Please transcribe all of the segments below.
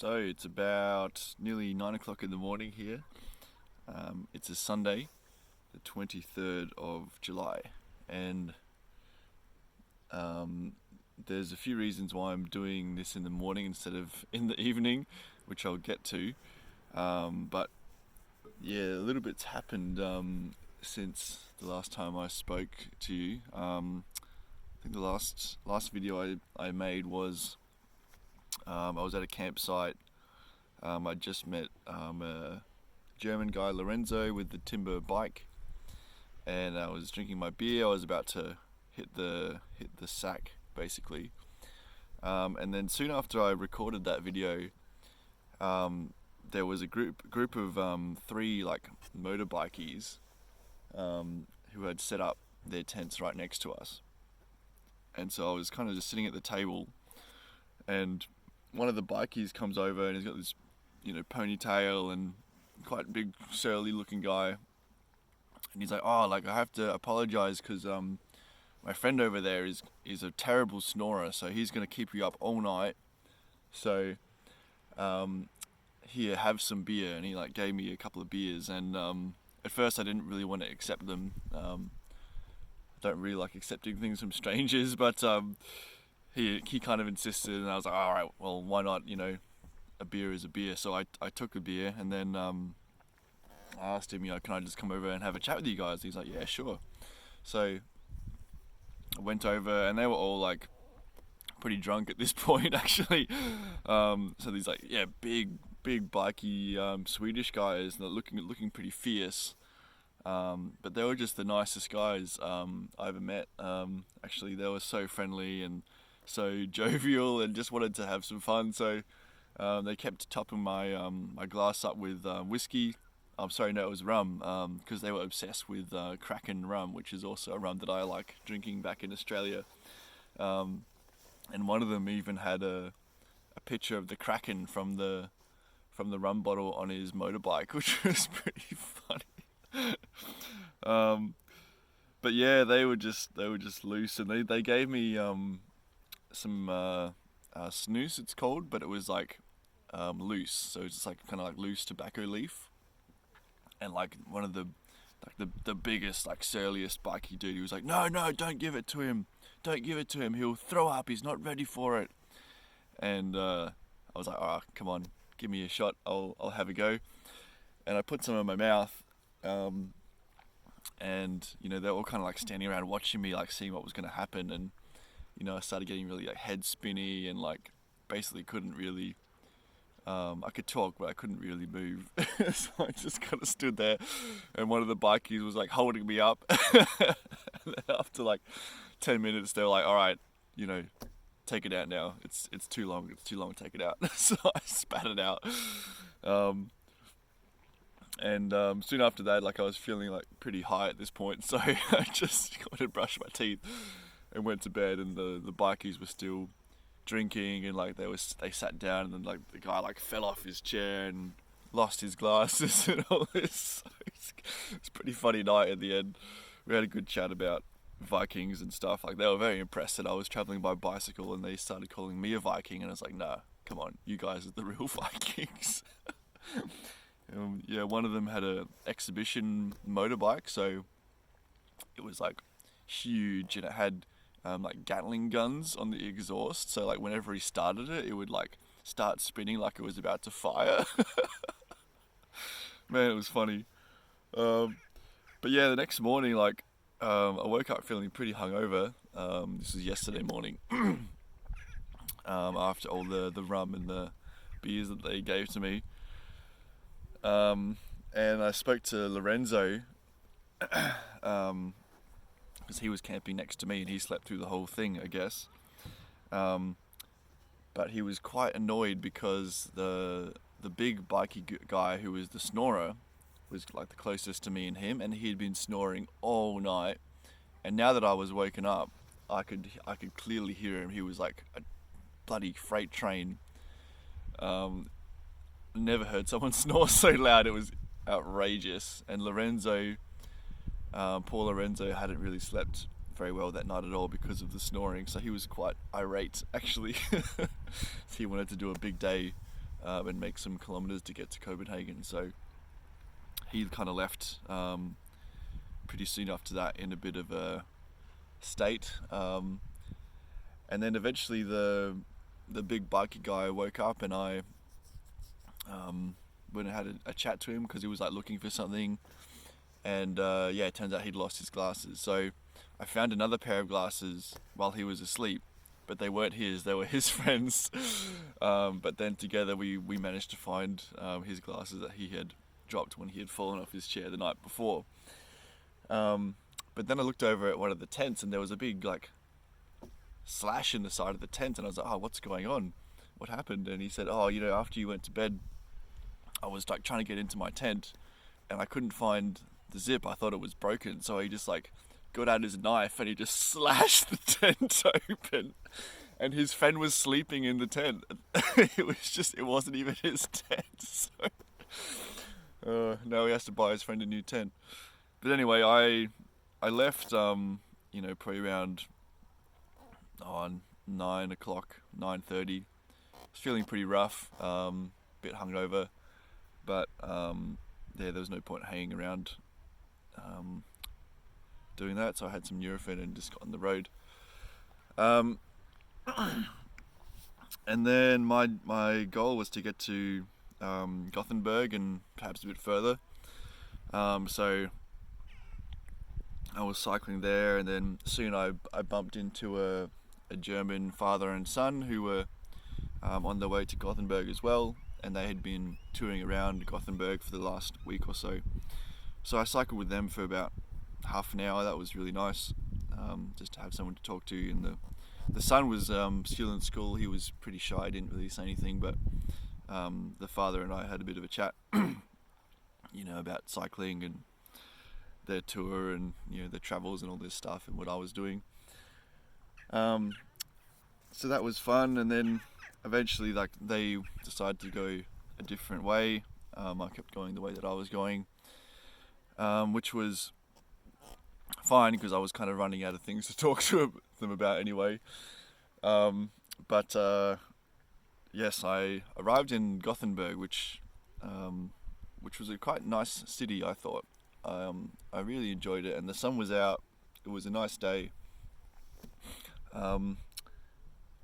So it's about nearly 9 o'clock in the morning here. It's a Sunday, the 23rd of July, and there's a few reasons why I'm doing this in the morning instead of in the evening, which I'll get to. But yeah, a little bit's happened since the last time I spoke to you. I think the last video I made was I was at a campsite. I just met a German guy, Lorenzo, with the timber bike, and I was drinking my beer. I was about to hit the sack, basically, and then soon after I recorded that video, there was a group of three like motorbikies who had set up their tents right next to us, and so I was kind of just sitting at the table, and one of the bikies comes over and he's got this, ponytail and quite big surly looking guy, and he's like, "Oh, like I have to apologize because my friend over there is a terrible snorer, so he's gonna keep you up all night. So here, have some beer." And he like gave me a couple of beers, and at first I didn't really want to accept them. I don't really like accepting things from strangers, but he kind of insisted, and I was like, all right, well, why not? A beer is a beer. So I took a beer, and then I asked him, can I just come over and have a chat with you guys? He's like, yeah, sure. So I went over, and they were all like pretty drunk at this point, actually. So these like, big bikey Swedish guys that looking pretty fierce. But they were just the nicest guys I ever met. Actually, they were so friendly and so jovial, and just wanted to have some fun. So they kept topping my my glass up with whiskey. I'm sorry, no, it was rum, because they were obsessed with Kraken rum, which is also a rum that I like drinking back in Australia. And one of them even had a picture of the Kraken from the rum bottle on his motorbike, which was pretty funny. But yeah, they were just loose, and they gave me some snus, it's called, but it was like loose, so it's just like kind of like loose tobacco leaf. And like one of the biggest, like surliest bikey dude, he was like, no, don't give it to him, he'll throw up, he's not ready for it. And I was like, alright, come on, give me a shot, I'll have a go. And I put some in my mouth, and they were all kind of like standing around watching me, like seeing what was going to happen. And I started getting really like head spinny, and like basically couldn't really I could talk, but I couldn't really move. So I just kind of stood there, and one of the bikies was like holding me up. And then after like 10 minutes, they were like, all right, take it out now. It's too long, take it out. So I spat it out. And soon after that, like I was feeling like pretty high at this point, so I just went and brushed my teeth and went to bed. And the bikies were still drinking, and like they sat down, and then like the guy like fell off his chair and lost his glasses and all this. It's a pretty funny night at the end. We had a good chat about Vikings and stuff. Like they were very impressed that I was traveling by bicycle, and they started calling me a Viking, and I was like, nah, come on, you guys are the real Vikings. One of them had a exhibition motorbike, so it was like huge, and it had like Gatling guns on the exhaust, so like whenever he started it, it would like start spinning like it was about to fire. Man, it was funny. But yeah, the next morning, like I woke up feeling pretty hungover. This was yesterday morning. After all the rum and the beers that they gave to me. And I spoke to Lorenzo, because he was camping next to me, and he slept through the whole thing, I guess. But he was quite annoyed because the big bikey guy who was the snorer was like the closest to me and him, and he had been snoring all night. And now that I was woken up, I could clearly hear him. He was like a bloody freight train. Never heard someone snore so loud. It was outrageous. And Lorenzo, poor Lorenzo, hadn't really slept very well that night at all because of the snoring, so he was quite irate, actually. He wanted to do a big day and make some kilometers to get to Copenhagen. So he kind of left pretty soon after that in a bit of a state. And then eventually the big biker guy woke up, and I went and had a chat to him because he was like looking for something. And it turns out he'd lost his glasses. So I found another pair of glasses while he was asleep, but they weren't his, they were his friends. But then together we managed to find his glasses that he had dropped when he had fallen off his chair the night before. But then I looked over at one of the tents, and there was a big like slash in the side of the tent, and I was like, oh, what's going on? What happened? And he said, oh, after you went to bed, I was like trying to get into my tent, and I couldn't find the zip. I thought it was broken, so he just like got out his knife and he just slashed the tent open, and his friend was sleeping in the tent. It wasn't even his tent. So now he has to buy his friend a new tent. But anyway, I left probably around 9 o'clock, 9:30. I was feeling pretty rough, bit hungover, but there was no point hanging around doing that, so I had some Nurofen and just got on the road. And then my goal was to get to Gothenburg and perhaps a bit further. So I was cycling there, and then soon I bumped into a German father and son who were on their way to Gothenburg as well, and they had been touring around Gothenburg for the last week or so. So I cycled with them for about half an hour. That was really nice, just to have someone to talk to. And the son was still in school. He was pretty shy, didn't really say anything, but the father and I had a bit of a chat, about cycling and their tour and their travels and all this stuff and what I was doing. So that was fun, and then eventually they decided to go a different way. I kept going the way that I was going, which was fine because I was kind of running out of things to talk to them about anyway. But yes, I arrived in Gothenburg, which was a quite nice city, I thought. I really enjoyed it, and the sun was out. It was a nice day.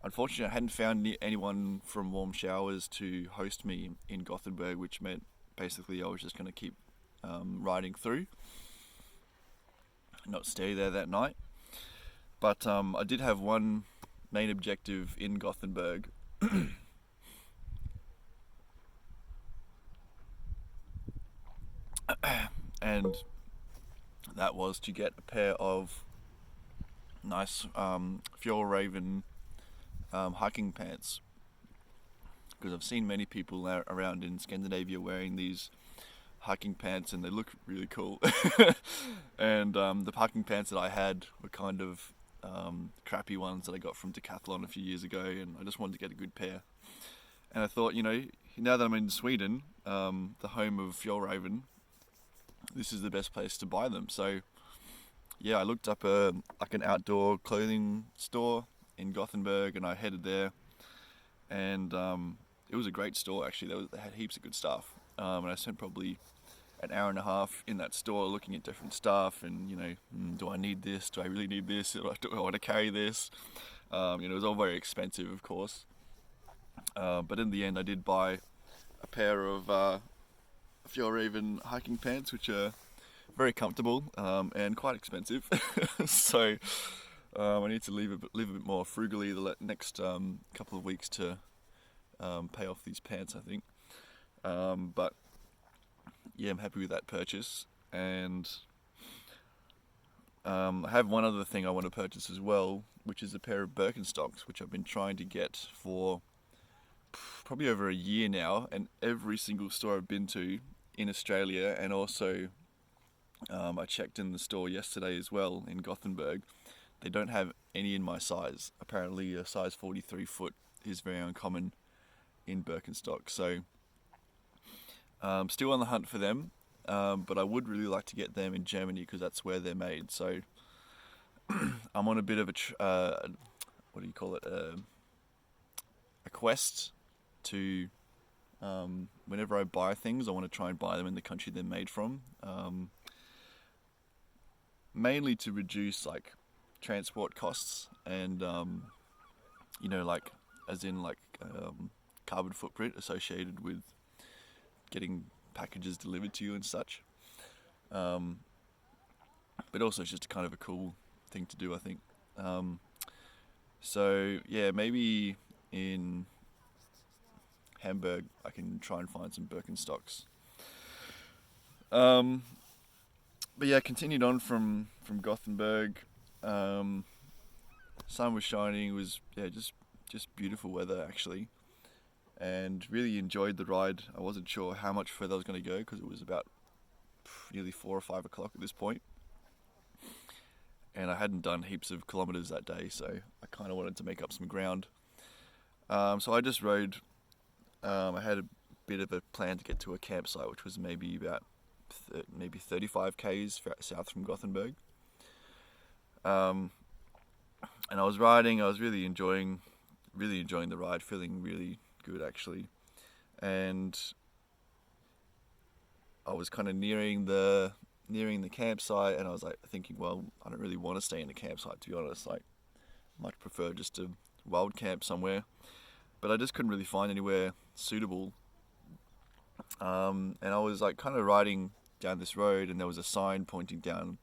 Unfortunately, I hadn't found anyone from Warm Showers to host me in Gothenburg, which meant basically I was just going to keep riding through, not stay there that night. But I did have one main objective in Gothenburg. And that was to get a pair of nice Fjallraven hiking pants, because I've seen many people around in Scandinavia wearing these hiking pants, and they look really cool. And the hiking pants that I had were kind of crappy ones that I got from Decathlon a few years ago, and I just wanted to get a good pair. And I thought, now that I'm in Sweden, the home of Fjallraven, this is the best place to buy them. So yeah, I looked up an outdoor clothing store in Gothenburg, and I headed there, and it was a great store actually. They had heaps of good stuff, and I spent probably an hour and a half in that store looking at different stuff, and do I need this? Do I really need this? Do I want to carry this? It was all very expensive, of course, but in the end I did buy a pair of Fjallraven hiking pants, which are very comfortable and quite expensive. So I need to live a bit more frugally the next couple of weeks to pay off these pants, I think. But yeah, I'm happy with that purchase. And I have one other thing I want to purchase as well, which is a pair of Birkenstocks, which I've been trying to get for probably over a year now, and every single store I've been to in Australia, and also I checked in the store yesterday as well in Gothenburg, they don't have any in my size. Apparently a size 43 foot is very uncommon in Birkenstock, so still on the hunt for them, but I would really like to get them in Germany because that's where they're made. So I'm on a bit of a quest to Whenever I buy things, I want to try and buy them in the country they're made from, mainly to reduce like transport costs and like as in like carbon footprint associated with getting packages delivered to you and such. But also it's just kind of a cool thing to do, I think. So yeah, maybe in Hamburg I can try and find some Birkenstocks. But yeah, continued on from Gothenburg. Sun was shining. It was just beautiful weather actually, and really enjoyed the ride. I wasn't sure how much further I was going to go because it was about nearly 4 or 5 o'clock at this point, and I hadn't done heaps of kilometers that day, so I kind of wanted to make up some ground. So I just rode. I had a bit of a plan to get to a campsite, which was maybe about maybe 35 k's south from Gothenburg. And I was riding. I was really enjoying the ride, feeling really good actually. And I was kind of nearing the campsite, and I was like thinking, well, I don't really want to stay in the campsite, to be honest. Like, much prefer just to wild camp somewhere. But I just couldn't really find anywhere suitable. And I was like kind of riding down this road, and there was a sign pointing down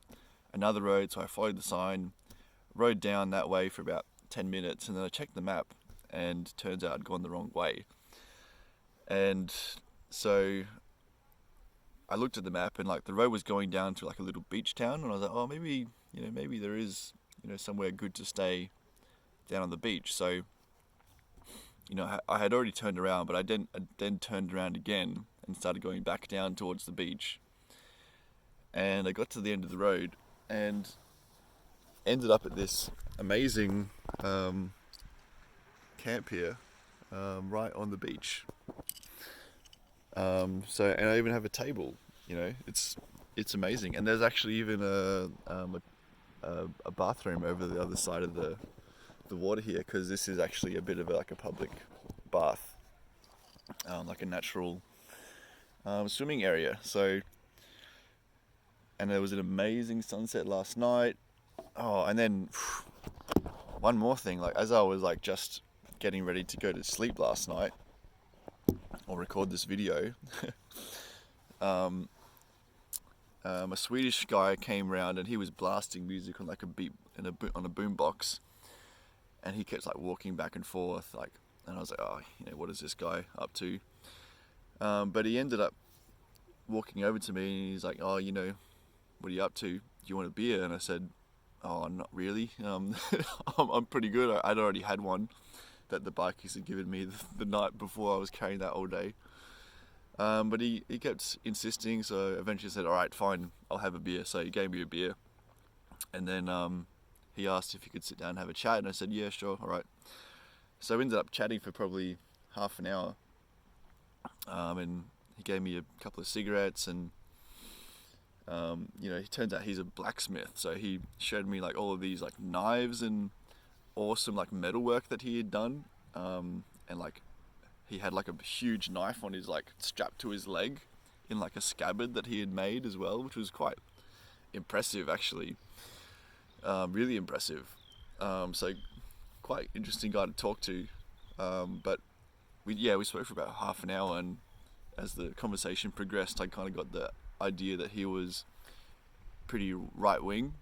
another road, so I followed the sign, rode down that way for about 10 minutes, and then I checked the map, and turns out I'd gone the wrong way. And so I looked at the map, and like the road was going down to like a little beach town, and I was like, oh, maybe there is somewhere good to stay down on the beach. So I had already turned around, but I then turned around again and started going back down towards the beach. And I got to the end of the road and ended up at this amazing camp here, right on the beach. And I even have a table. It's amazing. And there's actually even a bathroom over the other side of the water here, because this is actually a bit of like a public bath, like a natural swimming area. So, and there was an amazing sunset last night. Oh, and then one more thing, like as I was like just getting ready to go to sleep last night or record this video, a Swedish guy came round, and he was blasting music on like a boombox, and he kept like walking back and forth, like, and I was like, oh, what is this guy up to? But he ended up walking over to me, and he's like, oh, what are you up to? Do you want a beer? And I said, oh, not really. I'm pretty good. I'd already had one that the bikies had given me the night before. I was carrying that all day. But he kept insisting, so eventually I said, all right, fine, I'll have a beer. So he gave me a beer, and then he asked if he could sit down and have a chat, and I said, yeah, sure, all right. So we ended up chatting for probably half an hour, and he gave me a couple of cigarettes, and he turns out he's a blacksmith, so he showed me like all of these like knives and awesome like metalwork that he had done, and like he had like a huge knife on his like strapped to his leg in like a scabbard that he had made as well, which was quite impressive actually, really impressive. So quite interesting guy to talk to, but we spoke for about half an hour, and as the conversation progressed, I kind of got the idea that he was pretty right wing.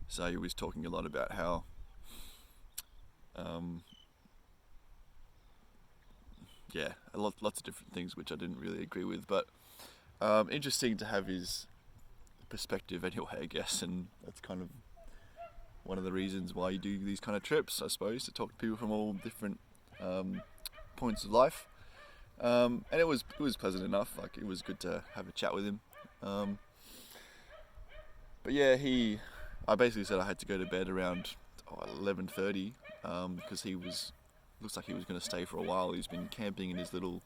So he was talking a lot about how lots of different things which I didn't really agree with, but interesting to have his perspective anyway, I guess, and that's kind of one of the reasons why you do these kind of trips, I suppose, to talk to people from all different points of life. And it was pleasant enough. Like, it was good to have a chat with him. But yeah, I basically said I had to go to bed around 11:30, because looks like he was going to stay for a while. He's been camping in his little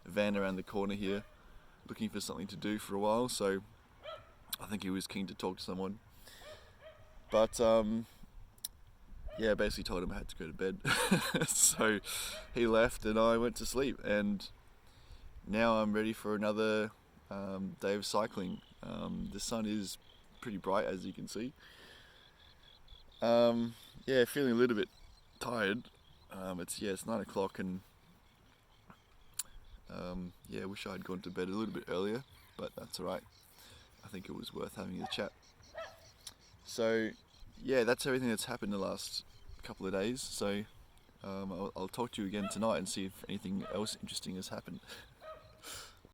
van around the corner here, looking for something to do for a while. So I think he was keen to talk to someone. But yeah, basically told him I had to go to bed. So he left and I went to sleep, and now I'm ready for another day of cycling. The sun is pretty bright, as you can see. Yeah, feeling a little bit tired. It's 9 o'clock, and yeah, wish I had gone to bed a little bit earlier, but that's alright. I think it was worth having a chat. So yeah, that's everything that's happened the last couple of days. So I'll talk to you again tonight and see if anything else interesting has happened.